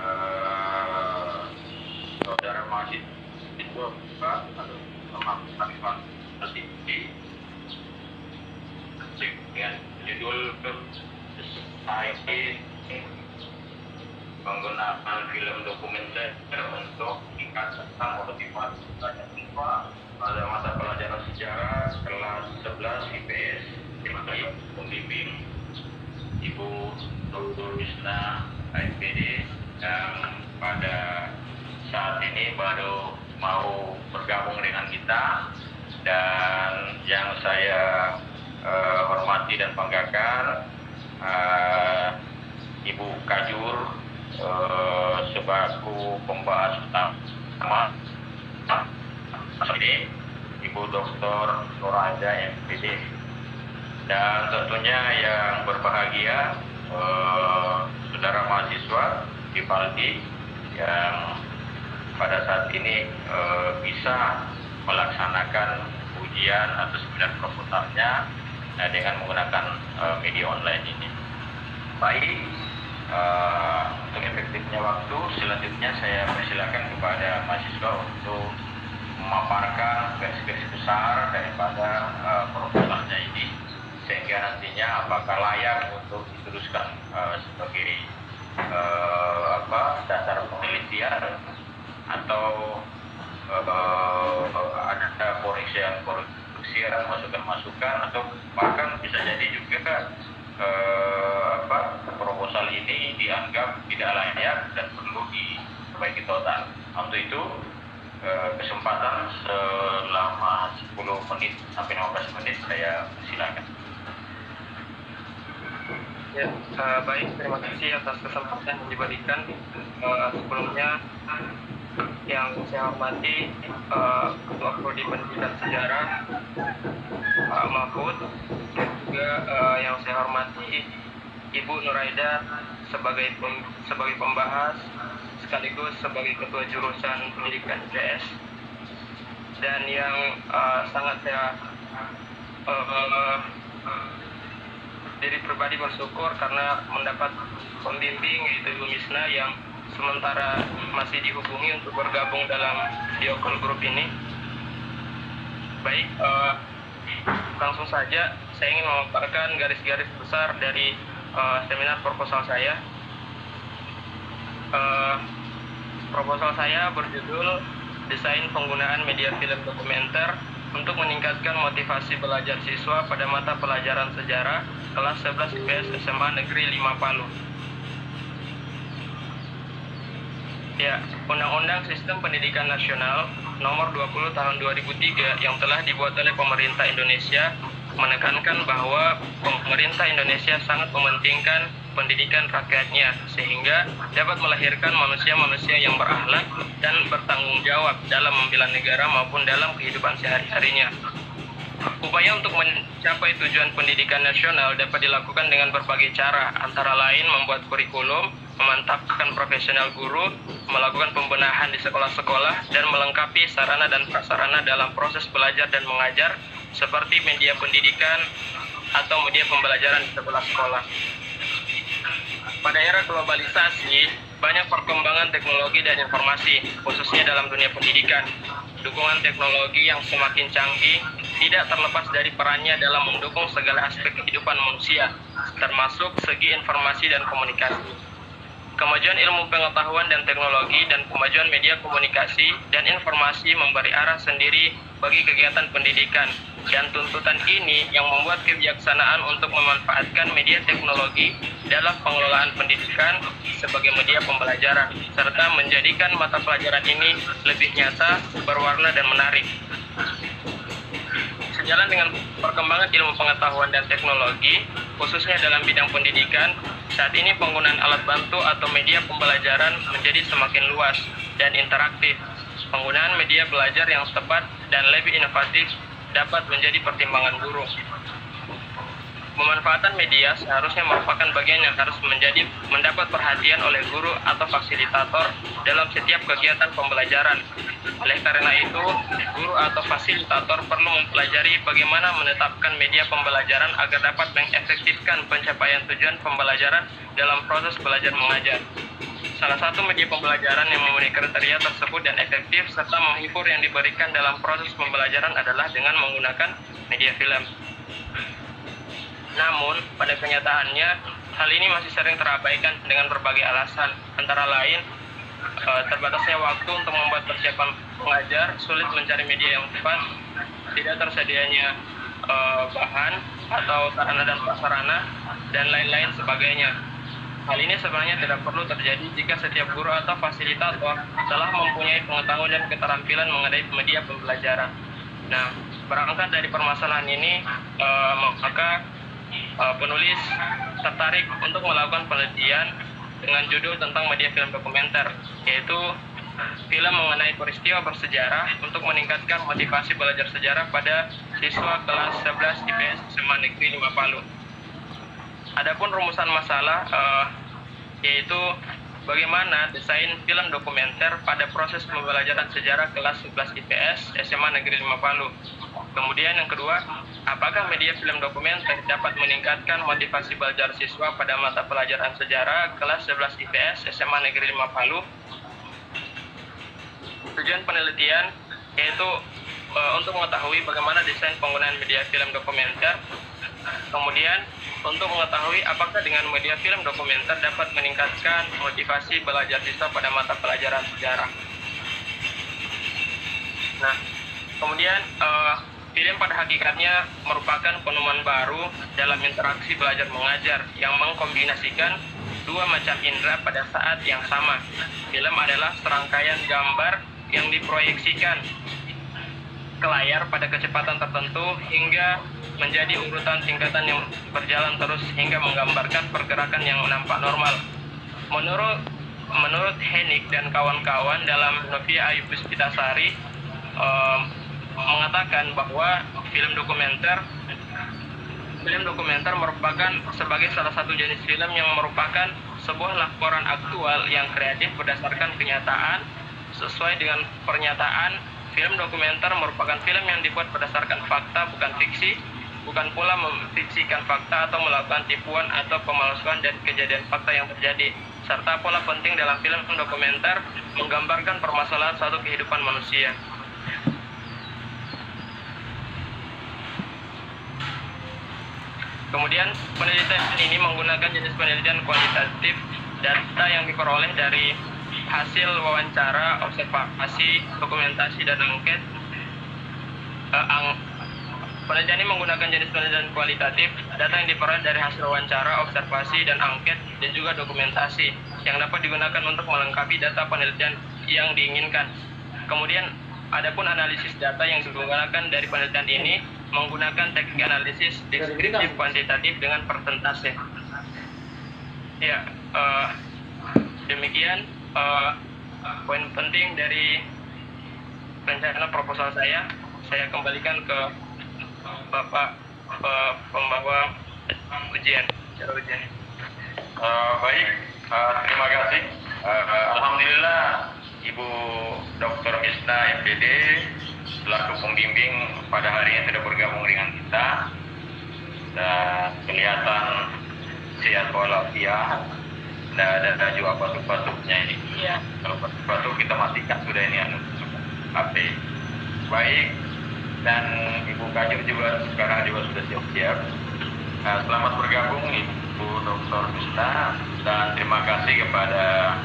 eh, saudara mahasiswa atau teman-teman dengan judul saya menggunakan film dokumenter untuk meningkatkan motivasi belajar siswa pada mata pelajaran sejarah kelas 11 IPS dengan pembimbing Ibu Dr. Misna ASPD yang pada saat ini baru mau bergabung dengan kita, dan yang saya hormati dan banggakan Ibu Kajur sebagai pembahas utama ini, Ibu Dr. Nuraida MPD, dan tentunya yang berbahagia saudara mahasiswa Vivaldi yang pada saat ini bisa melaksanakan ujian atau seminar proposalnya dengan menggunakan media online ini. Baik, untuk efektifnya waktu, selanjutnya saya persilakan kepada mahasiswa untuk memaparkan garis-garis besar daripada proposalnya ini, sehingga nantinya apakah layak untuk diteruskan sebagai dasar penelitian atau ada koreksian, masukan, atau bahkan bisa jadi juga proposal ini dianggap tidak layak dan perlu diperbaiki total. Untuk itu kesempatan selama 10 menit sampai 15 menit saya silakan. Ya, baik, terima kasih atas kesempatan yang diberikan. Sebelumnya yang saya hormati Ketua Prodi Pendidikan Sejarah Pak Mahfud, dan juga yang saya hormati Ibu Nuraida sebagai pembahas sekaligus sebagai Ketua Jurusan Pendidikan IPS, dan yang sangat saya diri pribadi bersyukur karena mendapat pembimbing yaitu Ibu Misna yang sementara masih dihubungi untuk bergabung dalam video call group ini. Baik, langsung saja saya ingin memaparkan garis-garis besar dari seminar proposal saya. Proposal saya berjudul Desain Penggunaan Media Film Dokumenter untuk meningkatkan motivasi belajar siswa pada mata pelajaran sejarah kelas 11 IPS SMA Negeri 5 Palu. Ya, Undang-Undang Sistem Pendidikan Nasional Nomor 20 Tahun 2003 yang telah dibuat oleh pemerintah Indonesia menekankan bahwa pemerintah Indonesia sangat mementingkan pendidikan rakyatnya sehingga dapat melahirkan manusia-manusia yang berakhlak dan bertanggung jawab dalam membela negara maupun dalam kehidupan sehari-harinya. Upaya untuk mencapai tujuan pendidikan nasional dapat dilakukan dengan berbagai cara, antara lain membuat kurikulum, memantapkan profesional guru, melakukan pembenahan di sekolah-sekolah, dan melengkapi sarana dan prasarana dalam proses belajar dan mengajar seperti media pendidikan atau media pembelajaran di sekolah-sekolah. Pada era globalisasi, banyak perkembangan teknologi dan informasi, khususnya dalam dunia pendidikan. Dukungan teknologi yang semakin canggih tidak terlepas dari perannya dalam mendukung segala aspek kehidupan manusia, termasuk segi informasi dan komunikasi. Kemajuan ilmu pengetahuan dan teknologi dan kemajuan media komunikasi dan informasi memberi arah sendiri bagi kegiatan pendidikan, dan tuntutan ini yang membuat kebijaksanaan untuk memanfaatkan media teknologi dalam pengelolaan pendidikan sebagai media pembelajaran, serta menjadikan mata pelajaran ini lebih nyata, berwarna, dan menarik. Sejalan dengan perkembangan ilmu pengetahuan dan teknologi, khususnya dalam bidang pendidikan, saat ini penggunaan alat bantu atau media pembelajaran menjadi semakin luas dan interaktif. Penggunaan media belajar yang tepat dan lebih inovatif dapat menjadi pertimbangan guru. Pemanfaatan media seharusnya merupakan bagian yang harus mendapat perhatian oleh guru atau fasilitator dalam setiap kegiatan pembelajaran. Oleh karena itu, guru atau fasilitator perlu mempelajari bagaimana menetapkan media pembelajaran agar dapat mengefektifkan pencapaian tujuan pembelajaran dalam proses belajar mengajar. salah satu media pembelajaran yang memenuhi kriteria tersebut dan efektif serta menghibur yang diberikan dalam proses pembelajaran adalah dengan menggunakan media film. Namun, pada kenyataannya, hal ini masih sering terabaikan dengan berbagai alasan, antara lain terbatasnya waktu untuk membuat persiapan pengajar, sulit mencari media yang tepat, tidak tersedianya bahan atau sarana dan prasarana, dan lain-lain sebagainya. Hal ini sebenarnya tidak perlu terjadi jika setiap guru atau fasilitator telah mempunyai pengetahuan dan keterampilan mengenai media pembelajaran. Nah, berangkat dari permasalahan ini, maka penulis tertarik untuk melakukan penelitian dengan judul tentang media film dokumenter, yaitu film mengenai peristiwa bersejarah untuk meningkatkan motivasi belajar sejarah pada siswa kelas 11 IPS SMA Negeri 5 Palu. Adapun rumusan masalah yaitu bagaimana desain film dokumenter pada proses pembelajaran sejarah kelas 11 IPS SMA Negeri 5 Palu. Kemudian yang kedua, apakah media film dokumenter dapat meningkatkan motivasi belajar siswa pada mata pelajaran sejarah kelas 11 IPS SMA Negeri 5 Palu? Tujuan penelitian yaitu untuk mengetahui bagaimana desain penggunaan media film dokumenter. Kemudian untuk mengetahui apakah dengan media film dokumenter dapat meningkatkan motivasi belajar siswa pada mata pelajaran sejarah. Nah, kemudian film pada hakikatnya merupakan penemuan baru dalam interaksi belajar mengajar yang mengkombinasikan dua macam indera pada saat yang sama. Film adalah serangkaian gambar yang diproyeksikan ke layar pada kecepatan tertentu hingga menjadi urutan tingkatan yang berjalan terus hingga menggambarkan pergerakan yang nampak normal. Menurut Henik dan kawan-kawan dalam Novia Ayu Puspitasari mengatakan bahwa film dokumenter merupakan sebagai salah satu jenis film yang merupakan sebuah laporan aktual yang kreatif berdasarkan kenyataan. Sesuai dengan pernyataan, film dokumenter merupakan film yang dibuat berdasarkan fakta, bukan fiksi, bukan pula memfiksikan fakta atau melakukan tipuan atau pemalsuan dari kejadian fakta yang terjadi. Serta pola penting dalam film dokumenter menggambarkan permasalahan suatu kehidupan manusia. Kemudian penelitian ini menggunakan jenis penelitian kualitatif, data yang diperoleh dari hasil wawancara, observasi, dokumentasi, dan angket. Penelitian ini menggunakan jenis penelitian kualitatif, data yang diperoleh dari hasil wawancara, observasi, dan angket, dan juga dokumentasi yang dapat digunakan untuk melengkapi data penelitian yang diinginkan. Kemudian, adapun analisis data yang digunakan dari penelitian ini menggunakan teknik analisis deskriptif kuantitatif dengan persentase. Ya, demikian poin penting dari rencana proposal saya. Saya kembalikan ke Bapak pembawa ujian. Baik, terima kasih. Alhamdulillah Ibu Dr. Misna MPD selaku pembimbing pada hari ini sudah bergabung dengan kita dan kelihatan sehat walafiat. Tidak ada juga batuk-batuknya ini. Iya. Kalau batuk-batuk kita matikan sudah ini HP. Baik, dan Ibu Kajur juga sekarang juga sudah siap-siap. Selamat bergabung Ibu Dr. Misna dan terima kasih kepada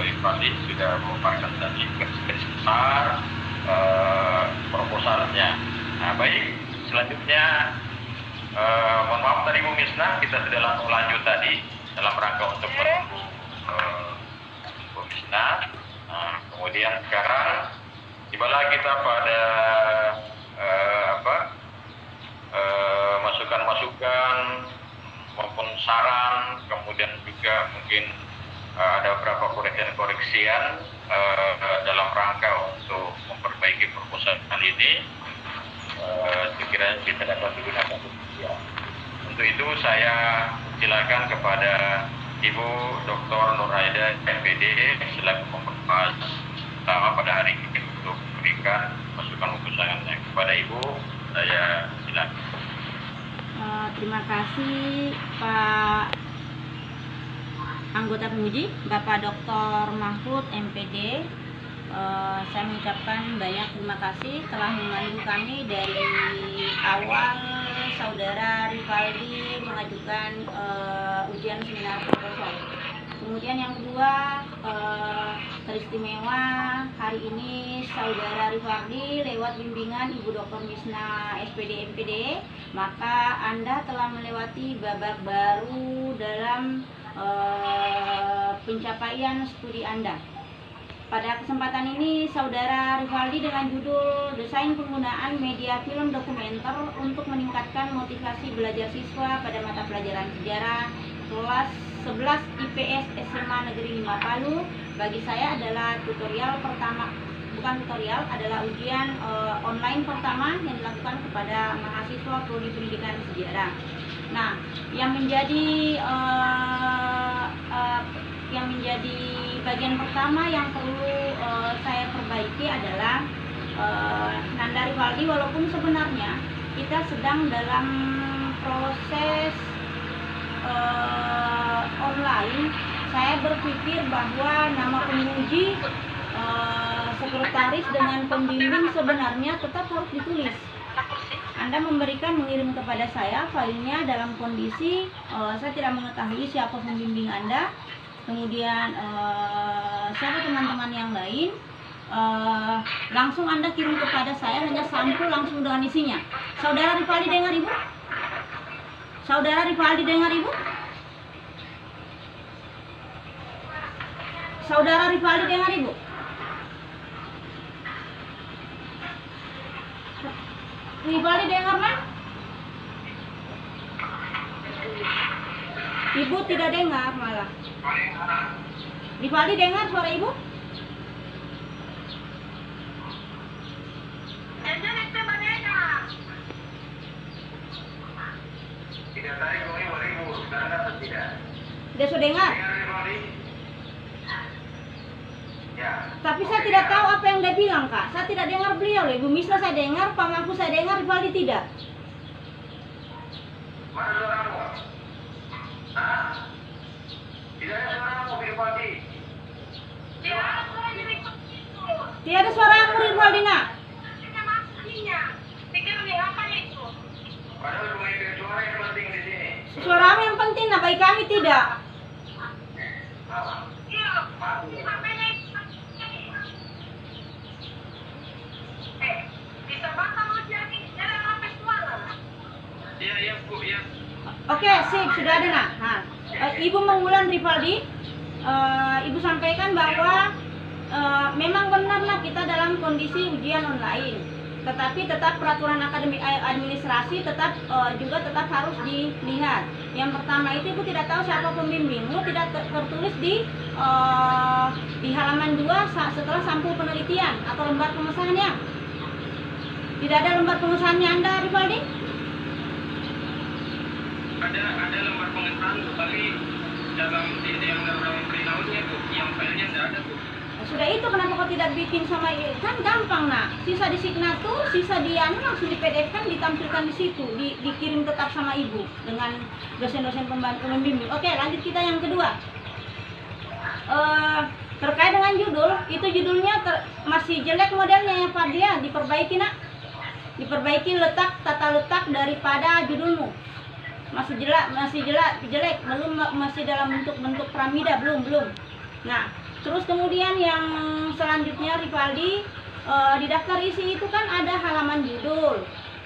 Irfandi sudah memaparkan tadi garis besar proposalnya. Nah, baik, selanjutnya mohon maaf tadi Bu Misna, kita sudah langsung lanjut tadi dalam rangka untuk menunggu Bu Misna. Kemudian sekarang tibalah kita pada masukan-masukan maupun saran, kemudian juga mungkin ada beberapa koreksian dalam rangka untuk memperbaiki proposal kali ini. Sekiranya kita dapat digunakan. Untuk itu saya silakan kepada Ibu Dr. Nuraida MPD selaku pembahasan utama pada hari ini untuk memberikan masukan-masukannya kepada Ibu. Saya silakan. Terima kasih Pak anggota penguji Bapak Dr. Mahfud MPD. Saya mengucapkan banyak terima kasih telah membantu kami dari awal saudara Rivaldi mengajukan ujian seminar proposal. Kemudian yang kedua, teristimewa hari ini saudara Rivaldi lewat bimbingan Ibu Dr. Misna SPD MPD, maka Anda telah melewati babak baru dalam pencapaian studi Anda. Pada kesempatan ini, saudara Rivaldi dengan judul Desain Penggunaan Media Film Dokumenter untuk Meningkatkan Motivasi Belajar Siswa pada Mata Pelajaran Sejarah kelas 11 IPS SMA Negeri 5 Palu. Bagi saya adalah tutorial pertama, bukan tutorial, adalah ujian online pertama yang dilakukan kepada mahasiswa prodi pendidikan sejarah. Nah, yang menjadi bagian pertama yang perlu saya perbaiki adalah Nanda Rivaldi, walaupun sebenarnya kita sedang dalam proses online, saya berpikir bahwa nama penguji, sekretaris dengan pembimbing sebenarnya tetap harus ditulis. Anda mengirim kepada saya filenya dalam kondisi saya tidak mengetahui siapa pembimbing Anda, kemudian siapa teman-teman yang lain, langsung Anda kirim kepada saya hanya sampul langsung dengan isinya. Saudara Rivaldi dengar Ibu? Saudara Rivaldi dengar Ibu? Saudara Rivaldi dengar Ibu? Rivaldi dengar kan? Ibu tidak dengar malah. Rivaldi dengar suara Ibu? Tidak tarik Ibu, sekarang atau tidak? Tidak sudah dengar. Ya. Tapi saya tidak tahu apa yang dia bilang, Kak. Saya tidak dengar beliau. Ibu Misna saya dengar, Pak Mahfud saya dengar, Rivaldi tidak. Mana suaramu? Hah? Tidak ada suaramu, Rivaldi. Tidak ada suara aku, Rivaldi, nak. Padahal pemikiran suara yang penting di sini. Suaramu yang penting, nah bagi kami tidak. Iya Bu, ya. Oke, sip, sudah ada nak. Nah, Ibu mengulang Rivaldi, Ibu sampaikan bahwa memang benarlah kita dalam kondisi ujian online, tetapi tetap peraturan akademik administrasi tetap harus dilihat. Yang pertama itu Ibu tidak tahu siapa pembimbingmu, tidak tertulis di halaman 2 setelah sampul penelitian atau lembar pengesahannya. Tidak ada lembar pengesahannya Anda, Rivaldi? Ada lembar pengesahan tuh, tapi dalam printout-nya tuh, yang filenya tidak ada tuh. Sudah itu kenapa kau tidak bikin sama, kan gampang nak, sisa di signatur, sisa di langsung di PDF kan ditampilkan di situ, dikirim tetap sama Ibu dengan dosen-dosen pembimbing. Oke, lanjut kita yang kedua. Terkait dengan judul, itu judulnya masih jelek modelnya ya Pak dia, diperbaiki nak. Diperbaiki tata letak daripada judulmu. Masih jelek, belum masih dalam bentuk piramida, belum. Nah, terus kemudian yang selanjutnya Rivaldi, di daftar isi itu kan ada halaman judul,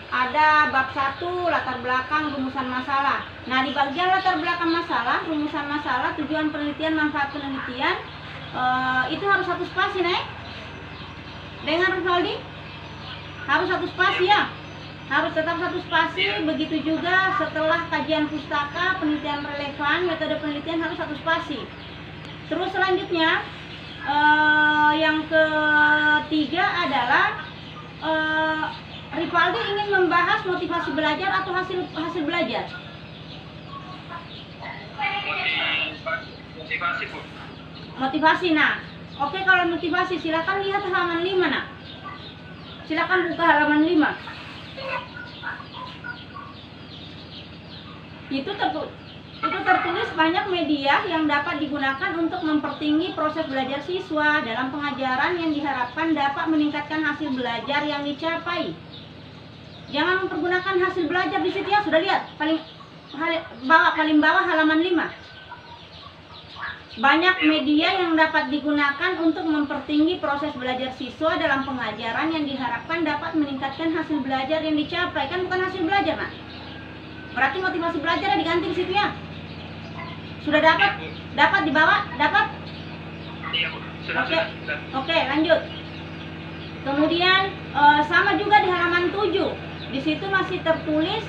ada bab 1 latar belakang rumusan masalah. Nah, di bagian latar belakang masalah, rumusan masalah, tujuan penelitian, manfaat penelitian, itu harus satu spasi, Nek. Dengar Rivaldi? Harus satu spasi ya. Harus tetap satu spasi, begitu juga setelah kajian pustaka, penelitian relevan, metode penelitian harus satu spasi. Terus selanjutnya, yang ketiga adalah Rivaldi ingin membahas motivasi belajar atau hasil belajar. Motivasi Bu. Motivasi, nah. Oke, kalau motivasi silakan lihat halaman 5 nak. Silakan buka halaman 5. Itu itu tertulis banyak media yang dapat digunakan untuk mempertinggi proses belajar siswa dalam pengajaran yang diharapkan dapat meningkatkan hasil belajar yang dicapai. Jangan mempergunakan hasil belajar di situ ya, sudah lihat paling bawah halaman 5. Banyak media yang dapat digunakan untuk mempertinggi proses belajar siswa dalam pengajaran yang diharapkan dapat meningkatkan hasil belajar yang dicapai. Kan bukan hasil belajar, nak. Berarti motivasi belajar diganti di situ ya. Sudah dapat dibawa? Dapat? Iya, Bu. Sudah. Oke, lanjut. Kemudian sama juga di halaman 7. Di situ masih tertulis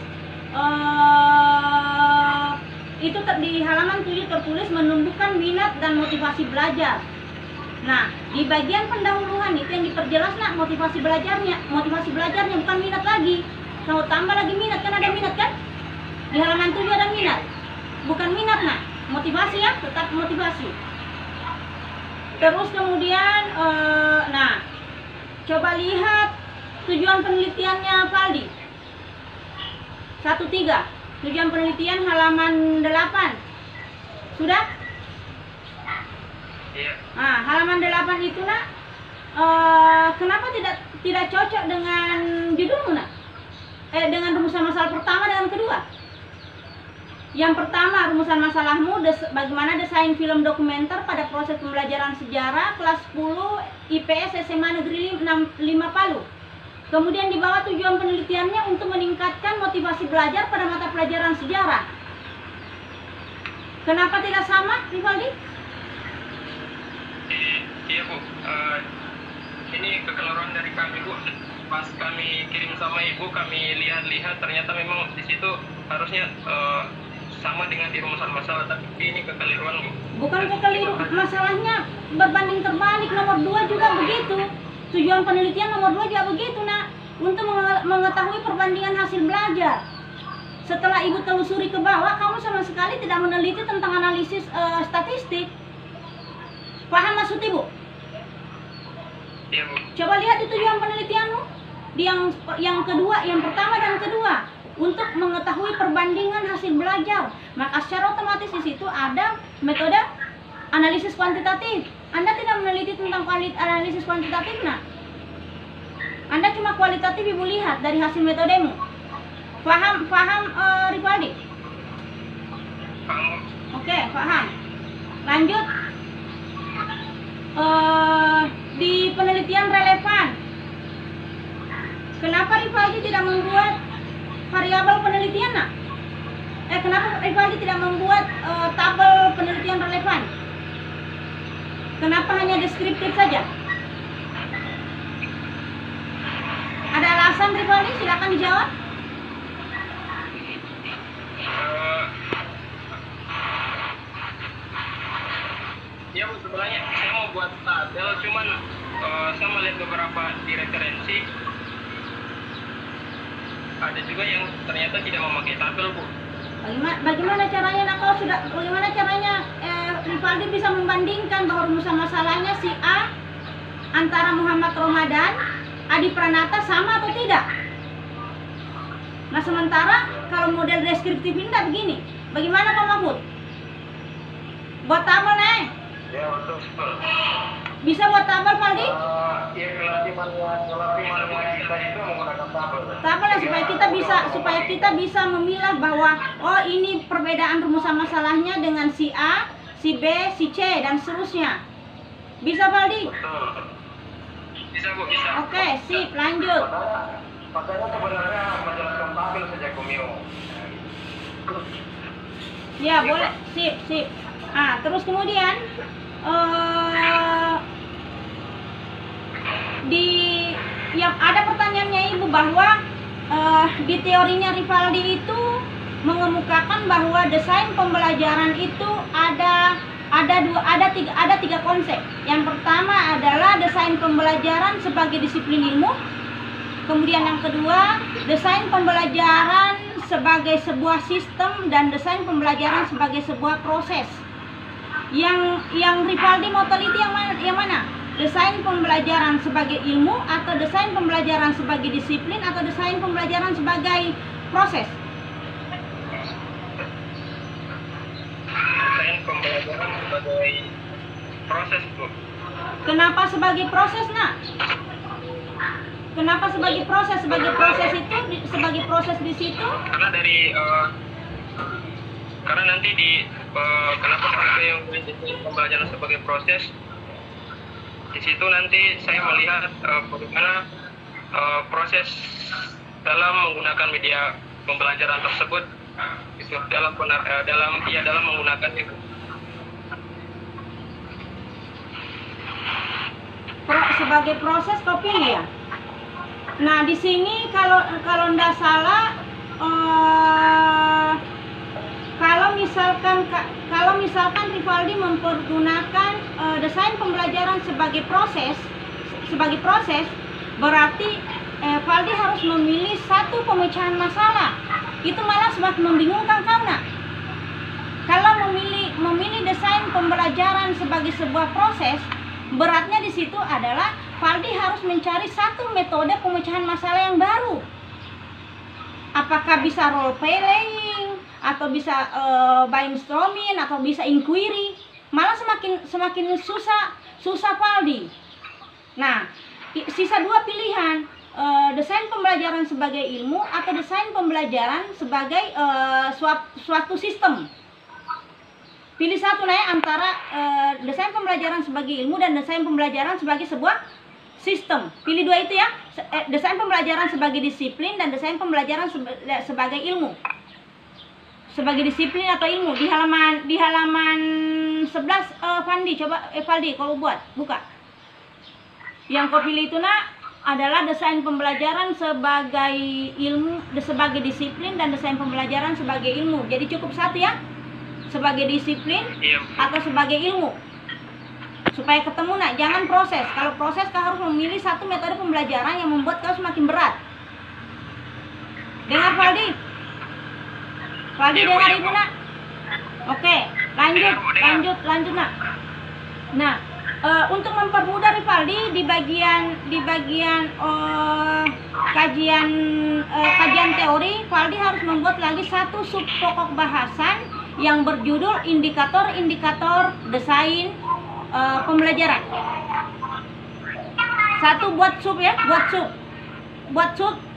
di halaman 7 tertulis menumbuhkan minat dan motivasi belajar. Nah, di bagian pendahuluan itu yang diperjelas, nak, motivasi belajarnya bukan minat lagi. Kalau tambah lagi minat, kan ada minat kan? Di halaman 7 ada minat. Bukan minat, nak. Motivasi ya, tetap motivasi. Terus kemudian nah, coba lihat tujuan penelitiannya Valdi. 1.3. Tujuan penelitian halaman 8. Sudah? Iya. Nah, halaman 8 itu, nak, kenapa tidak cocok dengan judulmu, nak? Dengan rumusan masalah pertama dan kedua. Yang pertama, rumusan masalahmu bagaimana desain film dokumenter pada proses pembelajaran sejarah kelas 10 IPS SMA Negeri 5 Palu. Kemudian di bawah tujuan penelitiannya untuk meningkatkan motivasi belajar pada mata pelajaran sejarah. Kenapa tidak sama, Rivaldi? Iya, Bu. Ini kekeliruan dari kami, Bu. Pas kami kirim sama Ibu, kami lihat-lihat ternyata memang di situ harusnya sama dengan di rumusan masalah, tapi ini kekeliruan, Bu. Bukan kekeliruan, masalahnya berbanding terbalik. Nomor 2 juga begitu. Tujuan penelitian nomor 2 juga begitu, nak. Untuk mengetahui perbandingan hasil belajar. Setelah Ibu telusuri ke bawah, kamu sama sekali tidak meneliti tentang analisis statistik. Paham maksud Ibu? Iya, Bu. Coba lihat di tujuan penelitianmu. Di yang kedua, yang pertama dan kedua. Untuk mengetahui perbandingan hasil belajar. Maka secara otomatis di situ ada metode analisis kuantitatif. Anda tidak meneliti tentang analisis kuantitatif, nah. Anda cuma kualitatif Ibu lihat dari hasil metodemu. Paham Rivaldi? Paham. Oke, paham. Lanjut. Di penelitian relevan. Kenapa Rivaldi tidak membuat variabel penelitian, nak? Kenapa Rivaldi tidak membuat tabel penelitian relevan? Kenapa hanya deskriptif saja? Ada alasan, Rivaldi? Silakan dijawab. Ya, Bu, sebenarnya saya mau buat tabel, cuman saya melihat beberapa di referensi ada juga yang ternyata tidak memakai tabel, Bu. Bagaimana caranya, nak? Bagaimana caranya Rivaldi bisa membandingkan bahwa rumusan masalahnya si A antara Muhammad Ramadan, Adi Pranata sama atau tidak? Nah, sementara kalau model deskriptif ini tidak begini. Bagaimana Pak Mahfud? Buat tabel, nih? Ya, betul. Bisa buat tabel, Valdi? Ya, kelatiman kita itu menggunakan tabel. Tabel ya, supaya kita bisa memilah bahwa oh, ini perbedaan rumusan masalahnya dengan si A, si B, si C dan seterusnya. Bisa, Valdi? Betul. Bisa, Bu, bisa. Oke, sip, lanjut. Makanya sebenarnya menjelaskan tabel saja Kumio. Ya, boleh. Sip. Terus kemudian yang ada pertanyaannya Ibu bahwa di teorinya Rivaldi itu mengemukakan bahwa desain pembelajaran itu ada tiga konsep. Yang pertama adalah desain pembelajaran sebagai disiplin ilmu. Kemudian yang kedua, desain pembelajaran sebagai sebuah sistem dan desain pembelajaran sebagai sebuah proses. Yang Rivaldi mau teliti yang mana? Desain pembelajaran sebagai ilmu atau desain pembelajaran sebagai disiplin atau desain pembelajaran sebagai proses? sebagai proses, Bu. Kenapa sebagai proses, Nak? Kenapa sebagai proses? Sebagai proses itu, sebagai proses di situ? Karena dari karena nanti di kenapa saya yang pembelajaran sebagai proses, di situ nanti saya melihat bagaimana proses dalam menggunakan media pembelajaran tersebut, itu dalam menggunakan itu. Sebagai proses kau pilih ya. Nah di sini kalau ndak salah, kalau misalkan Rivaldi mempergunakan desain pembelajaran sebagai proses, berarti Valdi harus memilih satu pemecahan masalah. Itu malah semakin membingungkan kau, Nak. Kalau memilih desain pembelajaran sebagai sebuah proses, beratnya di situ adalah Valdi harus mencari satu metode pemecahan masalah yang baru. Apakah bisa role playing, atau bisa brainstorming, atau bisa inquiry. Malah semakin susah Valdi. Nah, sisa dua pilihan, desain pembelajaran sebagai ilmu atau desain pembelajaran sebagai suatu sistem. Pilih satu, Nak, antara desain pembelajaran sebagai ilmu dan desain pembelajaran sebagai sebuah sistem. Pilih dua itu ya. Desain pembelajaran sebagai disiplin dan desain pembelajaran sebagai ilmu. Sebagai disiplin atau ilmu. Di halaman 11 Fandi, coba Valdi kalau buka. Yang kau pilih itu, Nak, adalah desain pembelajaran sebagai ilmu, sebagai disiplin, dan desain pembelajaran sebagai ilmu. Jadi cukup satu ya. Sebagai disiplin atau sebagai ilmu. Supaya ketemu, Nak, jangan proses. Kalau proses kau harus memilih satu metode pembelajaran yang membuat kau semakin berat. Dengar Valdi? Valdi dengar Ibu, Nak? Oke, lanjut, Nak. Nah, untuk mempermudah Rivaldi di bagian kajian teori, Valdi harus membuat lagi satu sub pokok bahasan yang berjudul indikator-indikator desain pembelajaran. Satu buat sub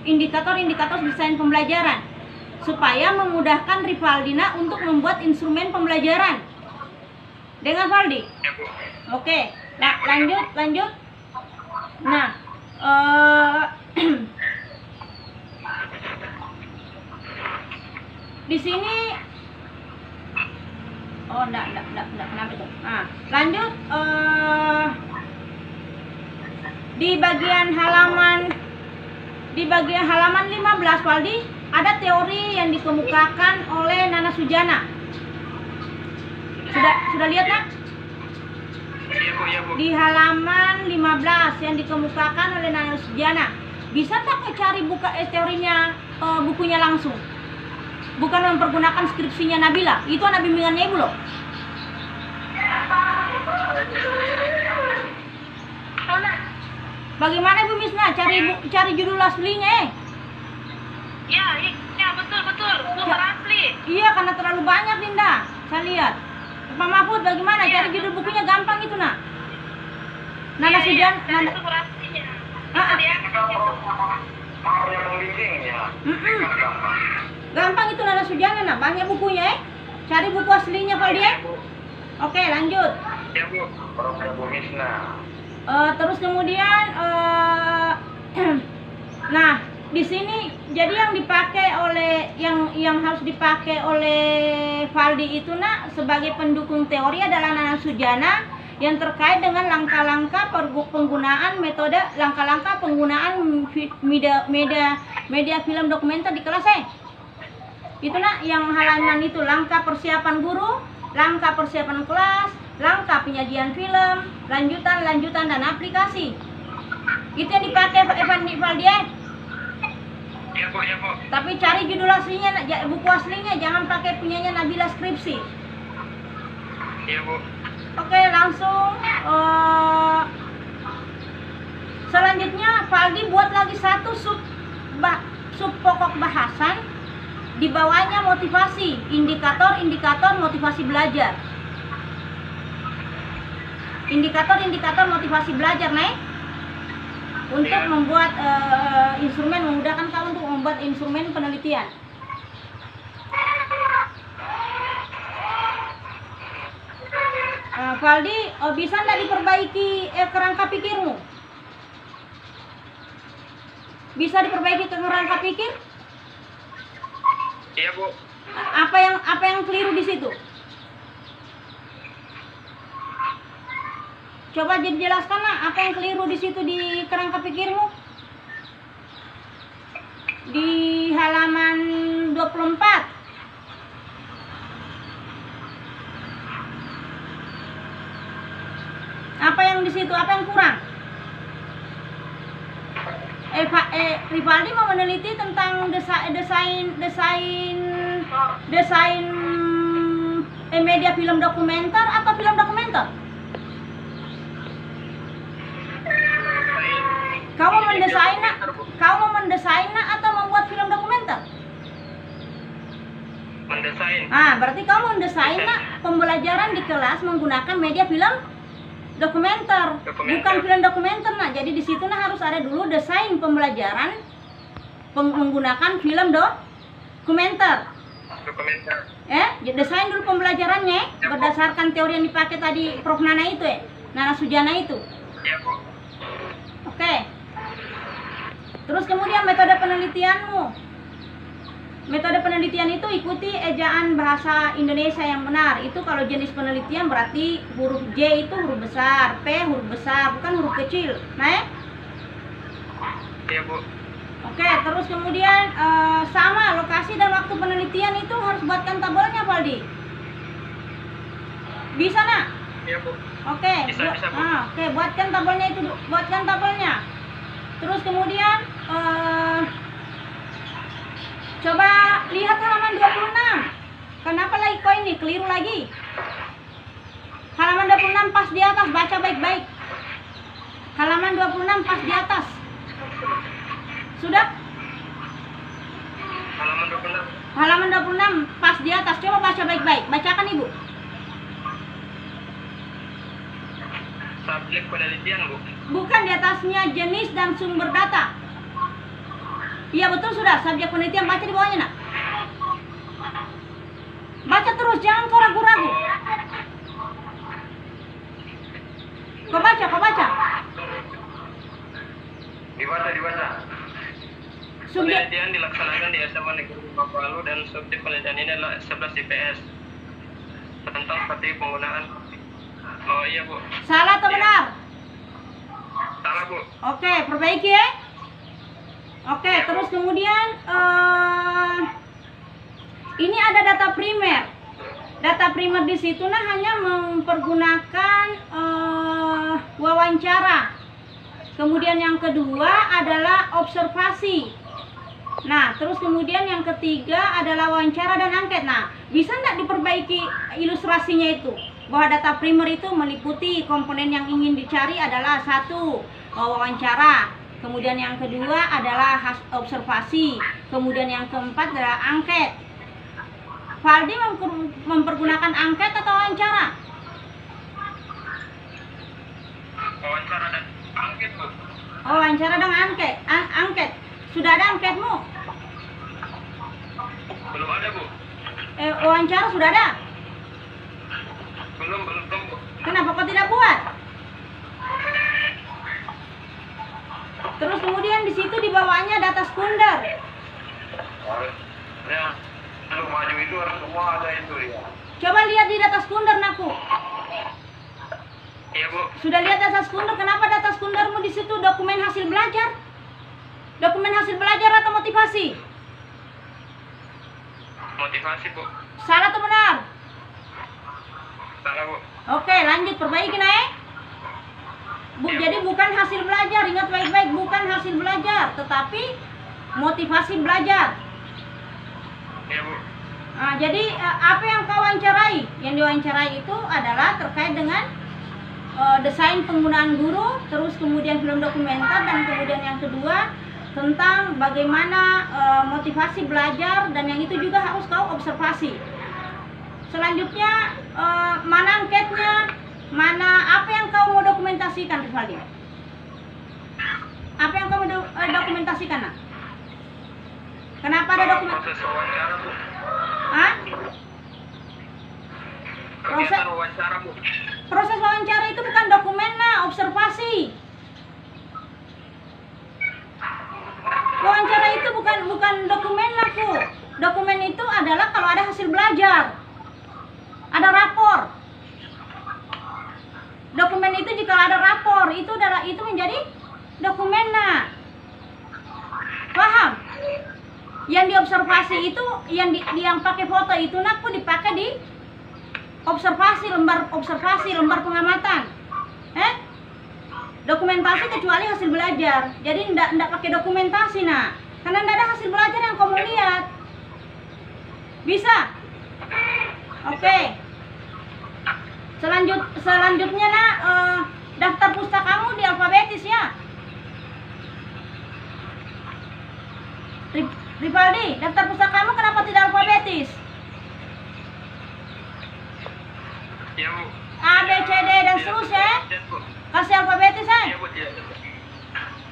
indikator-indikator desain pembelajaran supaya memudahkan Rivaldina untuk membuat instrumen pembelajaran. Dengan Valdi? Oke, lanjut. Nah, di sini kenapa itu? Nah, lanjut. Di bagian halaman 15 Valdi ada teori yang dikemukakan oleh Nana Sujana. Sudah lihat, Nak? Iya, Bu. Di halaman 15 yang dikemukakan oleh Nana Sujana. Bisa tak cari teorinya, bukunya langsung? Bukan mempergunakan skripsinya Nabila. Itu anak bimbingannya Ibu loh. Bagaimana Ibu Misna cari judul aslinya? Ya betul. Sumber asli. Iya, karena terlalu banyak, Dinda. Saya lihat. Pak Mahfud, bagaimana cari judul bukunya? Gampang itu, Nak. Nana Sujana. Sumber aslinya. Gampang itu Nana Sujana, Nak. Banyak bukunya, Cari buku aslinya, Valdi, ya. Oke, lanjut. Ya, Bu. Bu Misna. Terus kemudian nah, di sini jadi yang dipakai oleh yang harus dipakai oleh Valdi itu, Nak, sebagai pendukung teori adalah Nana Sujana yang terkait dengan langkah-langkah penggunaan metode media film dokumenter di kelas, Itu, Nak, yang halaman itu langkah persiapan guru, langkah persiapan kelas, langkah penyajian film, lanjutan dan aplikasi. Itu yang dipakai Valdi, Iya, Bu. Tapi cari judul aslinya, buku aslinya, jangan pakai punyanya Nabila skripsi. Iya, Bu. Oke, langsung selanjutnya Valdi buat lagi satu sub pokok bahasan, di bawahnya motivasi, indikator motivasi belajar. indikator motivasi belajar, Nek. Untuk Iya. membuat instrumen, memudahkan kau untuk membuat instrumen penelitian. Valdi, bisa nggak diperbaiki kerangka pikirmu? Bisa diperbaiki kerangka pikir? Iya, Bu. Apa yang keliru di situ? Coba dijelaskan lah, apa yang keliru di situ di kerangka pikirmu? Di halaman 24. Apa yang di situ? Apa yang kurang? Rivaldi mau meneliti tentang desain media film dokumenter atau film dokumenter? Kau mau mendesain atau membuat film dokumenter? Mendesain. Berarti kau mendesain pembelajaran di kelas menggunakan media film dokumenter, bukan film dokumenter. Nah, jadi di situ harus ada dulu desain pembelajaran menggunakan film dokumenter. Desain dulu pembelajarannya berdasarkan teori yang dipakai tadi Prof Nana itu Nana Sujana itu. Iya, Bu. Oke. Terus kemudian metode penelitianmu. Metode penelitian itu ikuti ejaan bahasa Indonesia yang benar. Itu kalau jenis penelitian berarti huruf J itu huruf besar, P huruf besar, bukan huruf kecil. Nah, Iya, Bu. oke, terus kemudian sama lokasi dan waktu penelitian itu harus buatkan tabelnya, Valdi. Bisa nak? Iya, Bu. Oke, Bisa, Bu. oke, buatkan tabelnya itu, buatkan tabelnya. Terus kemudian coba lihat halaman 26. Kenapa lagi kok ini keliru lagi? Halaman 26 pas di atas, baca baik-baik. Halaman 26 pas di atas. Sudah? Halaman 26. Halaman 26 pas di atas, coba baca baik-baik. Bacakan Ibu. Subjek penelitian, Bu. Bukan, di atasnya jenis dan sumber data. Iya betul, sudah. Subjek penelitian, baca di bawahnya nak. Baca terus, jangan kau ragu-ragu. Kau baca. Dibaca. Subjek Penelitian dilaksanakan di SMA Negeri Palu dan subjek penelitian ini adalah 11 IPS tentang strategi penggunaan. Oh iya, Bu. salah atau benar? Salah, Bu. Oke, perbaiki ya. Oke, terus kemudian ini ada data primer. Data primer di situ hanya mempergunakan wawancara. Kemudian yang kedua adalah observasi. Nah, terus kemudian yang ketiga adalah wawancara dan angket. Nah, bisa nggak diperbaiki ilustrasinya itu? Bahwa data primer itu meliputi komponen yang ingin dicari adalah satu, wawancara. Kemudian yang kedua adalah observasi. Kemudian yang keempat adalah angket. Valdi mempergunakan angket atau wawancara? Wawancara dan angket, Bu. Oh, wawancara dan angket. Angket. Sudah ada angketmu? Belum ada, Bu. Wawancara sudah ada? Belum, Bu. Kenapa kau tidak buat? Terus kemudian di situ di bawahnya data sekunder. Ya, kalau maju itu harus semua ada itu ya. Coba lihat di data sekunder, Naku. Iya, Bu. Sudah lihat data sekunder? Kenapa data sekundermu di situ dokumen hasil belajar? Dokumen hasil belajar atau motivasi? Motivasi, Bu. Salah atau benar? Salah, Bu. Oke, lanjut, perbaiki naik. Jadi bukan hasil belajar, ingat baik-baik, bukan hasil belajar, tetapi motivasi belajar. Iya, Bu. Nah, jadi apa yang kau wawancarai? Yang diwawancarai itu adalah terkait dengan desain penggunaan guru, terus kemudian film dokumenter, dan kemudian yang kedua tentang bagaimana motivasi belajar, dan yang itu juga harus kau observasi. Selanjutnya mana angketnya? Mana apa yang kau mau dokumentasikan, Rivaldi? Apa yang kau mau dokumentasikan, nak? Kenapa ada dokumen? Proses wawancara, Bu. Hah? Kegiatan wawancara, Bu. Proses wawancara itu bukan dokumen, nak, observasi. Wawancara itu bukan dokumen, aku. Dokumen itu adalah kalau ada hasil belajar, ada rapor. Dokumen itu jika ada rapor itu menjadi dokumen, nak. Paham? Yang diobservasi itu yang pakai foto itu, nak, pun dipakai di observasi, lembar pengamatan. Dokumentasi kecuali hasil belajar. Jadi ndak pakai dokumentasi, nak. Karena ndak ada hasil belajar yang kamu lihat. Bisa? Oke. Selanjutnya, nak, daftar pustakamu di alfabetis, ya. Rivaldi, daftar pustakamu kenapa tidak alfabetis? Iya, Bu. A, B, C, D dan seterusnya. Kasih alfabetis, ya. Iya, Bu.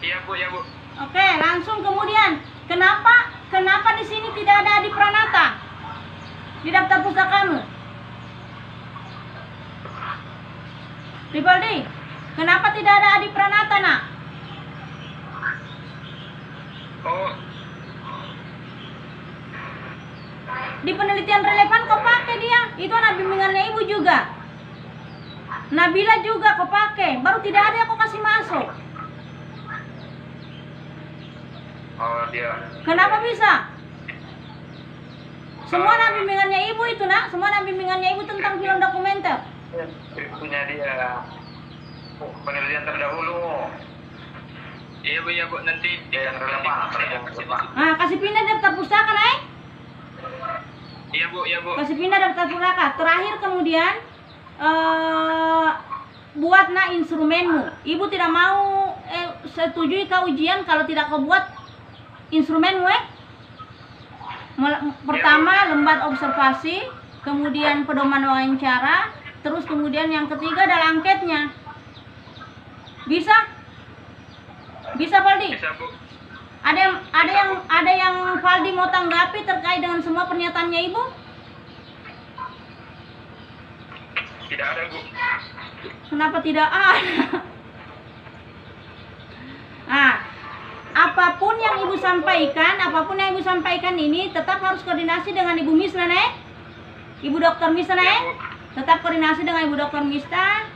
Iya, Bu. Iya, Bu. Oke, langsung kemudian. Kenapa di sini tidak ada Adi Pranata di daftar pustakamu? Rivaldi, kenapa tidak ada Adi Pranata, nak? Oh, Di penelitian relevan kau pakai dia. Itu anak bimbingannya ibu juga. Nabila juga kau pakai. Baru tidak ada yang kau kasih masuk. Oh, dia. Kenapa bisa? Semua anak bimbingannya ibu itu, nak. Semua anak bimbingannya ibu tentang film dokumenter. Punya dia penelitian terdahulu. iya, Bu. Iya, Bu. Nanti Yang relevan, saya kasih masuk. Nah, kasih pindah daftar pustaka, naik. Iya, Bu. Iya, Bu. Kasih pindah daftar pustaka. Terakhir kemudian buat, nak, instrumenmu. Ibu tidak mau setujui kau ujian kalau tidak kau buat instrumenmu, Pertama lembar observasi, kemudian pedoman wawancara, terus kemudian yang ketiga adalah angketnya. Bisa? Bisa, Valdi? Bisa, Bu. Ada yang Valdi mau tanggapi terkait dengan semua pernyataannya ibu? Tidak ada, Bu. Kenapa tidak ada? Nah, apapun yang ibu sampaikan ini tetap harus koordinasi dengan Ibu Misna, nek. Ibu Dokter Misna, nek. Tetap koordinasi dengan Ibu Dokter Misna.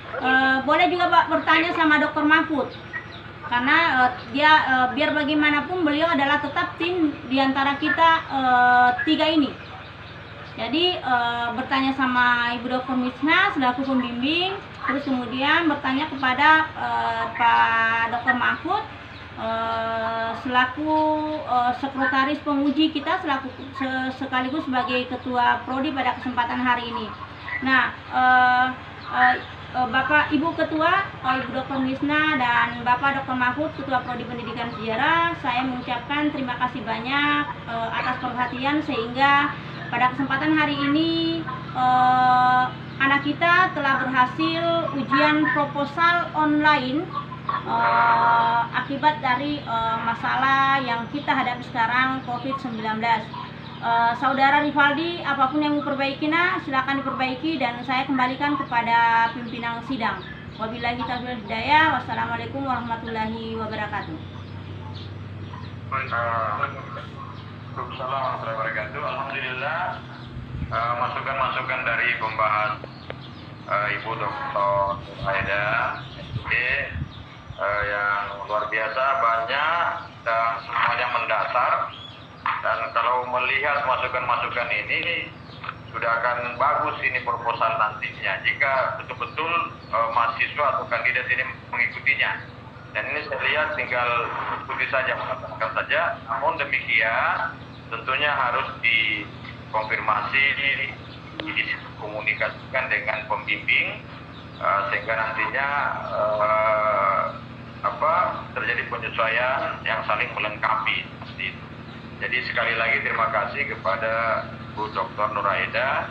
Boleh juga bertanya sama Dokter Mahfud. Karena biar bagaimanapun beliau adalah tetap tim diantara kita tiga ini. Jadi bertanya sama Ibu Dokter Misna selaku pembimbing, terus kemudian bertanya kepada Pak Dokter Mahfud selaku sekretaris penguji kita, sekaligus sebagai ketua prodi pada kesempatan hari ini. Nah, Bapak Ibu Ketua, Ibu Dokter Misna dan Bapak Dokter Mahfud, Ketua Prodi Pendidikan Sejarah, saya mengucapkan terima kasih banyak atas perhatian sehingga pada kesempatan hari ini anak kita telah berhasil ujian proposal online akibat dari masalah yang kita hadapi sekarang, COVID-19. Saudara Rivaldi, apapun yang diperbaiki, silakan diperbaiki dan saya kembalikan kepada pimpinan sidang. Wabillahi taufiq wal hidayah. Wassalamualaikum warahmatullahi wabarakatuh. Waalaikumsalam warahmatullahi wabarakatuh. Alhamdulillah, masukan-masukan dari pembahas Ibu Dr. Aida yang luar biasa, banyak dan semuanya mendasar. Dan kalau melihat masukan-masukan ini sudah akan bagus ini proposal nantinya jika betul-betul mahasiswa atau kandidat ini mengikutinya. Dan ini saya lihat tinggal ikuti saja, melaksanakan saja. Namun demikian tentunya harus dikonfirmasi, dikomunikasikan dengan pembimbing sehingga nantinya terjadi penyesuaian yang saling melengkapi. Jadi sekali lagi terima kasih kepada Bu Dr. Nur Aida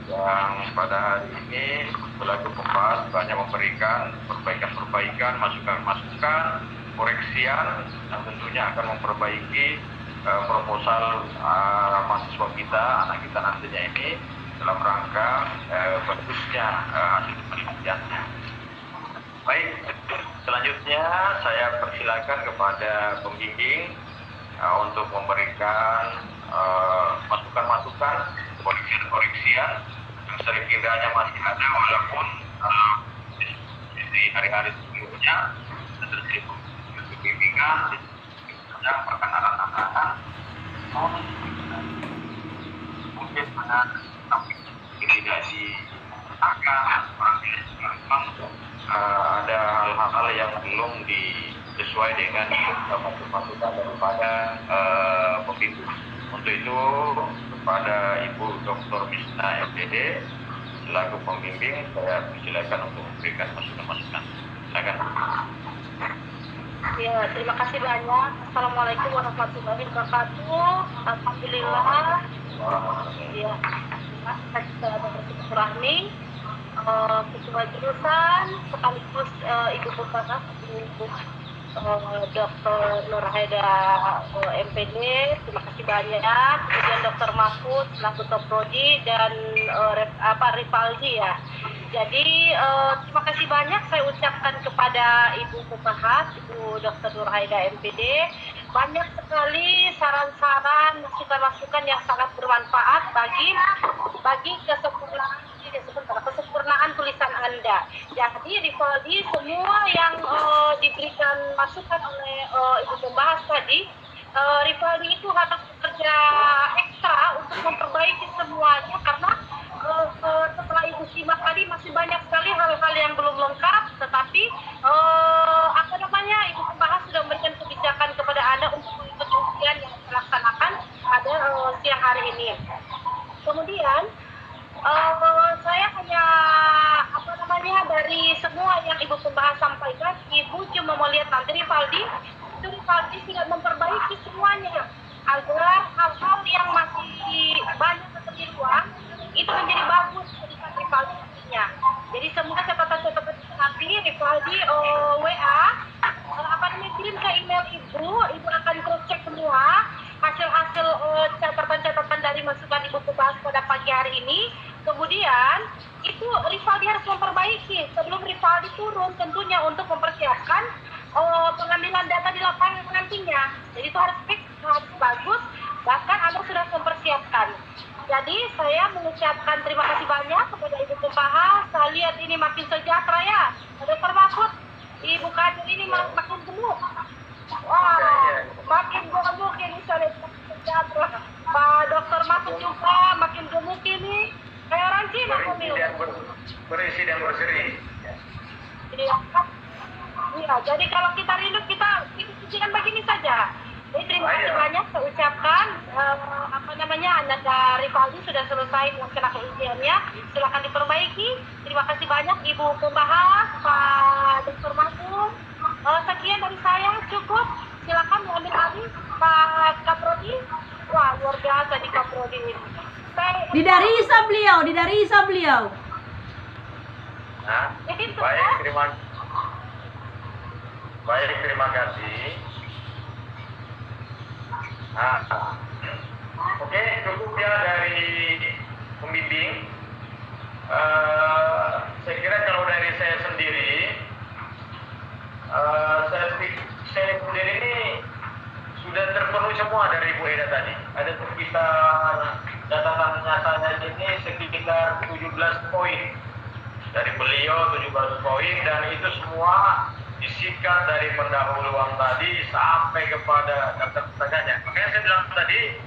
yang pada hari ini selaku pembahas banyak memberikan perbaikan-perbaikan, masukan-masukan, koreksian, yang tentunya akan memperbaiki proposal mahasiswa kita, anak kita nantinya ini dalam rangka bagusnya hasil penelitiannya. Baik, selanjutnya saya persilakan kepada pembimbing untuk memberikan masukan-masukan, koreksian yang sekiranya masih ada walaupun di hari-hari sebelumnya terjadi pembimbingan yang perkenalan-perkenalan mungkin dengan tapi tidak diakan memang ada hal-hal yang belum sesuai dengan masukan daripada pembimbing. Untuk itu kepada Ibu Dr. Misna FDD selaku pembimbing saya persilakan untuk memberikan masukan-masukan. Silakan. Ya, terima kasih banyak. Assalamualaikum warahmatullahi wabarakatuh. Alhamdulillah. Ya, kita bersilaturahmi. Ketua jurusan sekaligus Ibu Pembahas Ibu Dr. Nur Haida MPD, terima kasih banyak. Kemudian Dr. Mahfud selaku Toprodi dan Rivaldi ya. Jadi terima kasih banyak saya ucapkan kepada Ibu Pembahas Ibu Dr. Nur Haida MPD. Banyak sekali saran-saran, masukan-masukan yang sangat bermanfaat bagi kesempurnaan tulisan Anda. Jadi Rivaldi, semua yang diberikan masukan oleh Ibu Pembahas tadi, Rivaldi itu harus bekerja ekstra untuk memperbaiki semuanya karena setelah Ibu simak tadi masih banyak sekali hal-hal yang belum lengkap, tetapi Ibu Pembahas sudah memberikan kebijakan kepada Anda untuk mengikuti ujian yang dilaksanakan pada siang hari ini. Kemudian saya hanya dari semua yang Ibu Pembahas sampaikan, Ibu cuma mau lihat nanti Rivaldi sudah memperbaiki semuanya agar hal-hal yang masih banyak kekeliruan itu menjadi bagus tulisan Rivaldi nantinya. Jadi semua catatan-catatan nanti Rivaldi WA kirim ke email Ibu akan cross check semua hasil-hasil catatan-catatan dari masukan Ibu Pembahas pada pagi hari ini. Kemudian itu Rivaldi harus memperbaiki sebelum Rivaldi turun tentunya untuk mempersiapkan pengambilan data di lapangan nantinya. Jadi itu harus fix, harus bagus, bahkan Anda sudah mempersiapkan. Jadi saya mengucapkan terima kasih banyak kepada Ibu Pembahas. Saya lihat ini makin sejahtera ya. Dr. Mahfud, Ibu Kadir ini makin gemuk. Wah, makin gemuk ini saya lihat makin sejahtera. Pak Dr. Mahfud juga makin gemuk ini. Kayak ranci berisi dan berseri. Iya, jadi kalau kita rindu kita ikuti begini saja. Jadi terima kasih banyak saya ucapkan Anda Rivaldi sudah selesai melaksanakan ujiannya. Silakan diperbaiki. Terima kasih banyak Ibu Pembahas, Pak Dr. Mahfud. Sekian dari saya cukup. Silakan diambil alih Pak Kaprodi. Wah, luar biasa di Kaprodi ini. Didarisa beliau. Nah, baik, terima kasih. Oke, cukup ya dari pembimbing. Saya kira kalau dari saya sendiri, saya sendiri ini sudah terpenuhi semua dari Bu Eda tadi. Ada sekitar catatan nyatanya ini sekitar 17 poin dari beliau, 17 poin, dan itu semua disikat dari pendahuluan tadi sampai kepada daftar-daftarnya. Makanya saya bilang tadi,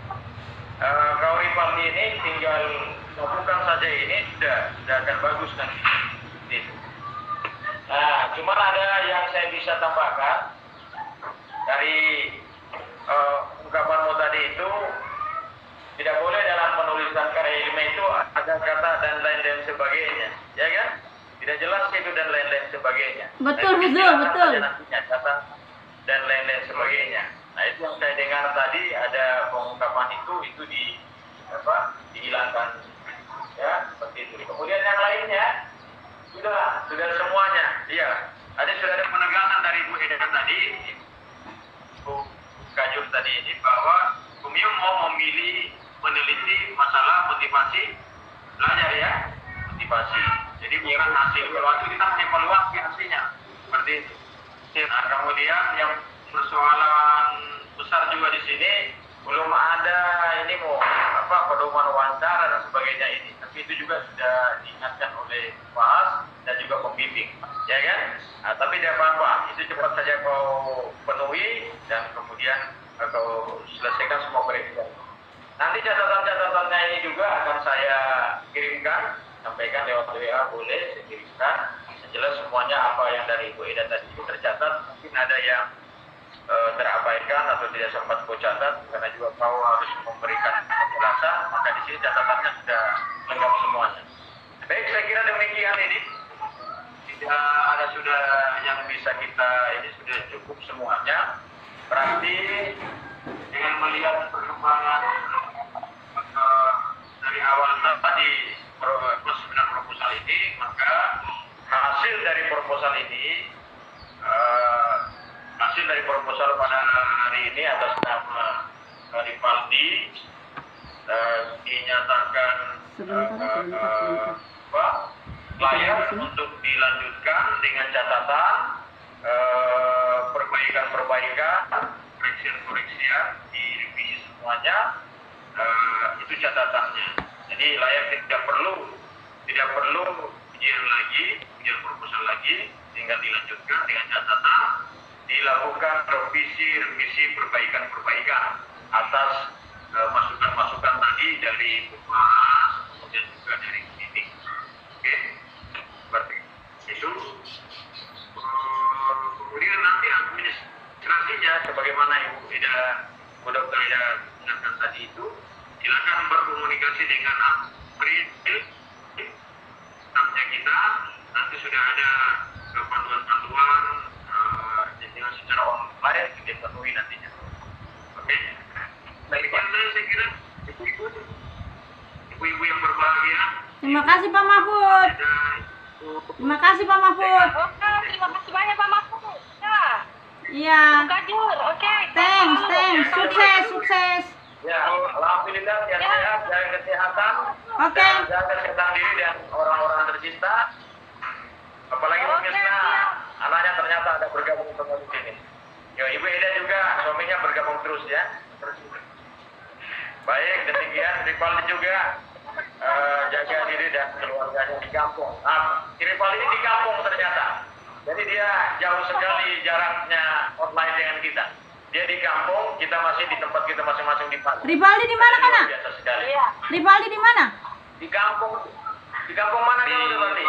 kalau Rivaldi ini tinggal lakukan saja ini sudah akan bagus nanti. Nah, cuman ada yang saya bisa tambahkan dari ungkapanmu tadi itu, tidak boleh dalam menuliskan karya ilmiah itu ada kata dan lain-lain sebagainya, ya kan? Tidak jelas itu dan lain-lain sebagainya. Betul. Nantinya kata dan lain-lain sebagainya. Nah, itu yang saya dengar tadi ada pengungkapan itu dihilangkan, ya seperti itu. Kemudian yang lainnya Sudah semuanya. Iya. Sudah ada penegasan dari Bu Eda tadi, Bu Kajur tadi ini bahwa Bumio mau memilih meneliti masalah motivasi belajar ya, motivasi. Jadi bukan hasil. Waktu kita evaluasi hasilnya seperti itu. Nah, kemudian yang persoalan besar juga di sini belum ada ini pedoman wawancara dan sebagainya ini. Tapi itu juga sudah diingatkan oleh Pak dan juga pembimbing, ya kan? Nah, tapi tidak apa-apa, itu cepat saja kau penuhi dan kemudian kau selesaikan semua perizinan. Nanti catatan-catatannya ini juga akan saya kirimkan, sampaikan lewat WA boleh saya kirimkan. Jelas semuanya apa yang dari Ibu Eda tadi itu tercatat, mungkin ada yang terabaikan atau tidak sempat kau catat karena juga kau harus memberikan penjelasan, maka di sini catatannya sudah lengkap semuanya. Baik, saya kira demikian ini. Tidak ada sudah yang bisa kita, ini sudah cukup semuanya. Berarti dengan melihat perkembangan dari awal tadi penyusunan proposal ini, maka hasil dari proposal ini hasil dari proposal pada hari ini atas nama Ripaldi dinyatakan layak untuk dilanjutkan dengan catatan perbaikan-perbaikan, koreksian-koreksian, direvisi semuanya, itu catatannya. Jadi layak tidak perlu ujian proposal lagi, tinggal dilanjutkan dengan catatan dilakukan revisi perbaikan atas masukan-masukan tadi dari Bumas kemudian juga dari pembimbing. Oke, seperti itu. Kemudian nanti administrasinya sebagaimana Ibu Dokter Eda ingatkan tadi itu, silakan berkomunikasi dengan April, stafnya kita. Nanti sudah ada panduan-panduan dengan secara online kita penuhi nantinya. Oke. Baiklah, saya kira ibu-ibu yang berbahagia. Terima kasih Pak Mahfud. Terima kasih Pak Mahfud. Oke, terima kasih banyak Pak Mahfud. Ya. Iya. Kajur, oke. Thanks. Sukses. Ya, alhamdulillah sehat, jaga kesehatan. Oke. Dan jaga kesehatan diri dan orang-orang tercinta. Apalagi pemirsa, anaknya ternyata ada bergabung semua di sini. Yo, Ibu Eda juga suaminya bergabung terus ya. Baik, demikian Ripaldi juga jaga diri dan keluarganya di kampung. Ripaldi ini di kampung ternyata. Jadi dia jauh sekali jaraknya online dengan kita. Dia di kampung, kita masih di tempat kita masing-masing di Palu. Ripaldi di mana kana? Biasa sekali. Iya. Ripaldi di mana? Di kampung mana kamu Ripaldi?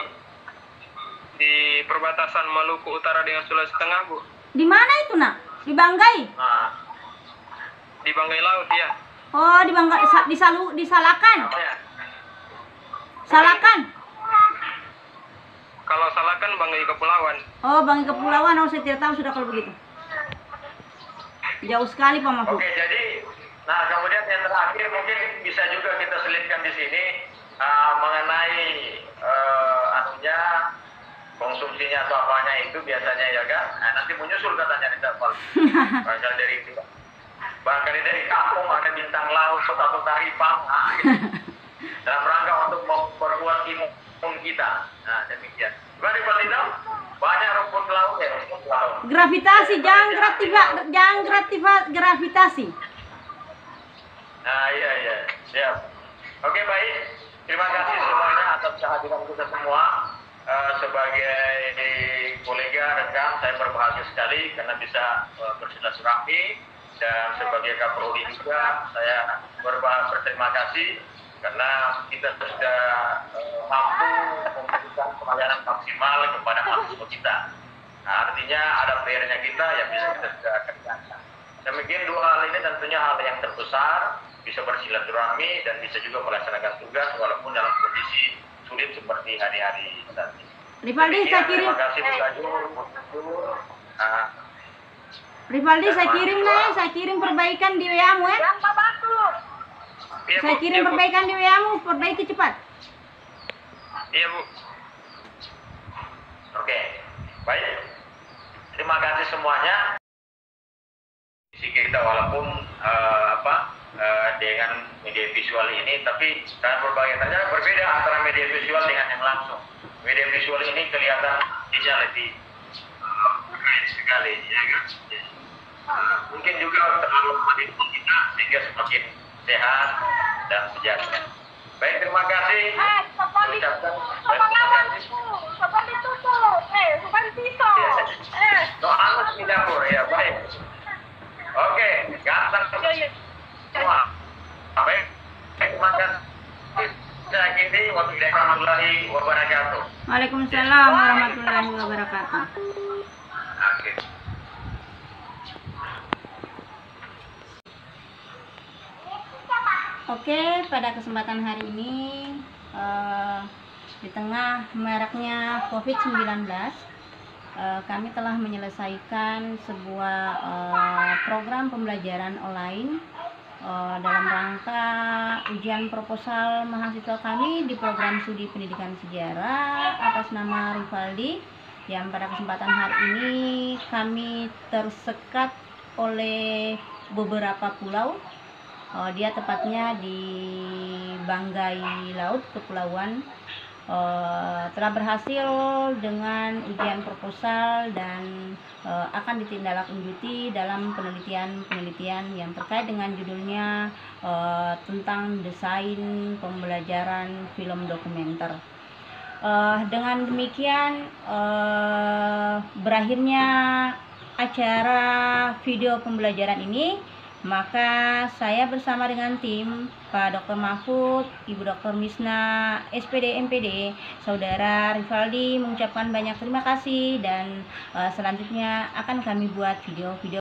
Di perbatasan Maluku Utara dengan Sulawesi Tengah, Bu. Di mana itu nak? Di Banggai. Nah, Di Banggai Laut, ya. Oh, di Banggai di Salakan. namanya. Salakan. Kalau Salakan Banggai Kepulauan. Oh, Banggai Kepulauan. Oh, saya tidak tahu sudah kalau begitu. Jauh sekali Pak Mahfud. Oke, jadi, nah kemudian yang terakhir mungkin bisa juga kita selipkan di sini mengenai konsumsinya atau apanya itu biasanya ya kan. Nah, nanti menyusul katanya di Tapal. Barangkali dari kampung ada bintang laut atau taripang. Nah, gitu. Dalam rangka untuk memperkuat imun kita. Nah, demikian. Gimana Pak Lino? Banyak rumput laut ya, rumput laut. Gravitasi, jangan gravitasi. Nah, iya. Siap. Oke, baik. Terima kasih semuanya atas kehadiran kita semua. Sebagai kolega, rekan, saya berbahagia sekali karena bisa bersilaturahmi. Dan sebagai Kapolri juga, saya berterima kasih karena kita sudah mampu memberikan pelayanan maksimal kepada mahasiswa kita. Nah, artinya ada PR-nya kita yang bisa kita sudah kerjakan. Demikian dua hal ini tentunya hal yang terbesar, bisa bersilaturahmi dan bisa juga melaksanakan tugas walaupun dalam kondisi sulit seperti hari-hari tadi. Ripaldi, saya kirim. Terima kasih Bu Kajur. Ripaldi, saya kirim perbaikan di WA-mu ya. Yang Pak Mahfud. Iya, Bu. Saya kirim Iya, Bu. perbaikan di WA-mu, perbaiki cepat. Iya, Bu. Oke, baik. Terima kasih semuanya. Kita walaupun dengan media visual ini, tapi dengan berbagai ternyata berbeda antara media visual dengan yang langsung. Media visual ini kelihatan bisa lebih sekali, ya kan? Mungkin juga terlalu mendukung kita sehingga semakin sehat dan sejahtera. Baik, terima kasih. Sopan ditutup. Sopan pisau. Doa di dapur, ya baik. Oke, ganteng semua. Baik, terima kasih. Saya akhiri. Wabillahi warahmatullahi wabarakatuh. Waalaikumsalam warahmatullahi wabarakatuh. Oke. Oke, pada kesempatan hari ini di tengah maraknya COVID-19, kami telah menyelesaikan sebuah program pembelajaran online dalam rangka ujian proposal mahasiswa kami di program studi pendidikan sejarah atas nama Rivaldi, yang pada kesempatan hari ini kami tersekat oleh beberapa pulau. Dia tepatnya di Banggai Laut, Kepulauan. Telah berhasil dengan ujian proposal dan akan ditindaklanjuti dalam penelitian yang terkait dengan judulnya tentang desain pembelajaran film dokumenter. Dengan demikian berakhirnya acara video pembelajaran ini, maka saya bersama dengan tim Pak Dr. Mahfud, Ibu Dr. Misna, SPD MPD, Saudara Rivaldi mengucapkan banyak terima kasih, dan selanjutnya akan kami buat video-video